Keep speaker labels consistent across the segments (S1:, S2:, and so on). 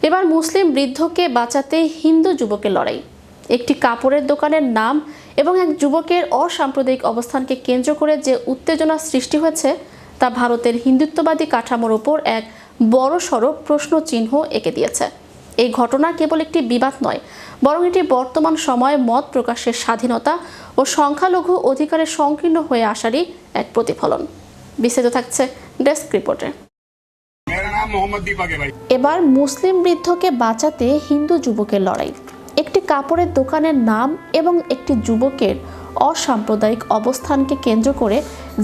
S1: এবার মুসলিম বৃদ্ধকে বাঁচাতে হিন্দু যুবকের লড়াই। একটি কাপড়ের দোকানের নাম এবং এক যুবকের অসাম্প্রদায়িক অবস্থানকে কেন্দ্র করে যে উত্তেজনা সৃষ্টি হয়েছে তা ভারতের হিন্দুত্ববাদী কাঠামোর উপর এক বড়সড় প্রশ্ন চিহ্ন এঁকে দিয়েছে। এই ঘটনা কেবল একটি বিবাদ নয়, বরং এটি বর্তমান সময়ে মত প্রকাশের স্বাধীনতা ও সংখ্যালঘু অধিকারের সংকীর্ণ হয়ে আসারই এক প্রতিফলন। বিস্তারিত থাকছে ডেস্ক রিপোর্টে। এবার মুসলিম বৃদ্ধকে বাঁচাতে হিন্দু যুবকের লড়াই। একটি কাপড়ের দোকানের নাম এবং একটি যুবকের অসাম্প্রদায়িক অবস্থানকে কেন্দ্র করে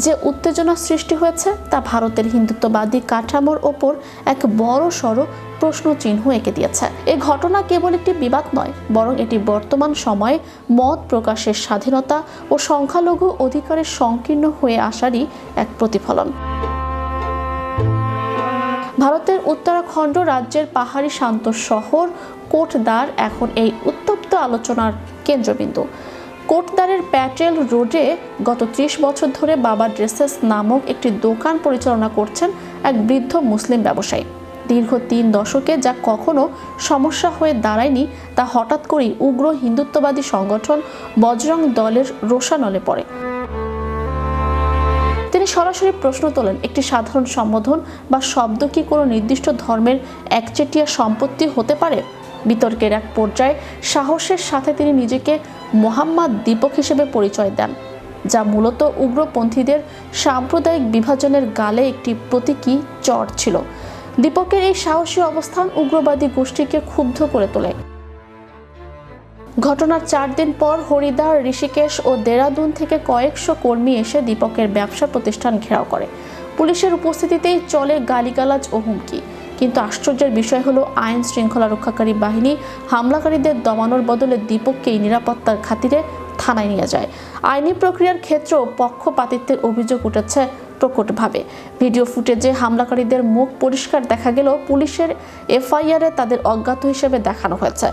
S1: যে উত্তেজনা সৃষ্টি হয়েছে তা ভারতের হিন্দুত্ববাদী কাঠামোর ওপর এক বড়সড় প্রশ্ন চিহ্ন এঁকে দিয়েছে। এই ঘটনা কেবল একটি বিবাদ নয়, বরং এটি বর্তমান সময়ে মত প্রকাশের স্বাধীনতা ও সংখ্যালঘু অধিকারের সংকীর্ণ হয়ে আসারই এক প্রতিফলন। ভারতের উত্তরাখণ্ড রাজ্যের পাহাড়ি শান্ত শহর কোটদ্বার এখন এই উত্তপ্ত আলোচনার কেন্দ্রবিন্দু। কোটদ্বারের প্যাটেল রোডে গত ৩০ বছর ধরে বাবা ড্রেসেস নামক একটি দোকান পরিচালনা করছেন এক বৃদ্ধ মুসলিম ব্যবসায়ী। দীর্ঘ ৩ দশকে যা কখনো সমস্যা হয়ে দাঁড়ায়নি তা হঠাৎ করেই উগ্র হিন্দুত্ববাদী সংগঠন বজরং দলের রোষানলে পড়ে। তিনি সরাসরি প্রশ্ন তোলেন, একটি সাধারণ সম্বোধন বা শব্দ কি কোনো নির্দিষ্ট ধর্মের একচেটিয়া সম্পত্তি হতে পারে? বিতর্কের এক পর্যায়ে সাহসের সাথে তিনি নিজেকে মোহাম্মদ দীপক হিসেবে পরিচয় দেন, যা মূলত উগ্রপন্থীদের সাম্প্রদায়িক বিভাজনের গালে একটি প্রতীকী চর ছিল। দীপকের এই সাহসী অবস্থান উগ্রবাদী গোষ্ঠীকে ক্ষুব্ধ করে তোলে। ঘটনার 4 দিন পর হরিদ্বার, ঋষিকেশ ও দেরাদুন থেকে কয়েকশো কর্মী এসে দীপকের ব্যবসা প্রতিষ্ঠান ঘেরাও করে। পুলিশের উপস্থিতিতেই চলে গালিগালাজ ও হুমকি। কিন্তু আশ্চর্যের বিষয় হলো, আইন শৃঙ্খলা রক্ষাকারী বাহিনী হামলাকারীদের দমানোর বদলে দীপককেই নিরাপত্তার খাতিরে থানায় নিয়ে যায়। আইনি প্রক্রিয়ার ক্ষেত্রেও পক্ষপাতিত্বের অভিযোগ উঠেছে প্রকটভাবে। ভিডিও ফুটেজে হামলাকারীদের মুখ পরিষ্কার দেখা গেলেও পুলিশের এফআইআরে তাদের অজ্ঞাত হিসেবে দেখানো হয়েছে।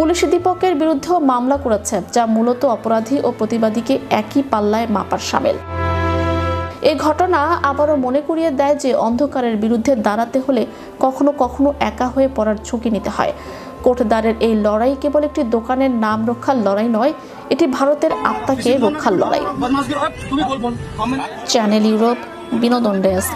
S1: পুলিশ দীপকের বিরুদ্ধেও মামলা করেছে, যা মূলত অপরাধী ও প্রতিবাদীকে একই পাল্লায় মাপার শামিল। এই ঘটনা আবারও মনে করিয়ে দেয় যে অন্ধকারের বিরুদ্ধে দাঁড়াতে হলে কখনো কখনো একা হয়ে পড়ার ঝুঁকি নিতে হয়। কোটদ্বারের এই লড়াই কেবল একটি দোকানের নাম রক্ষার লড়াই নয়, এটি ভারতের আত্মাকে রক্ষার লড়াই। চ্যানেল ইউরোপ, বিনোদন ডেস্ক।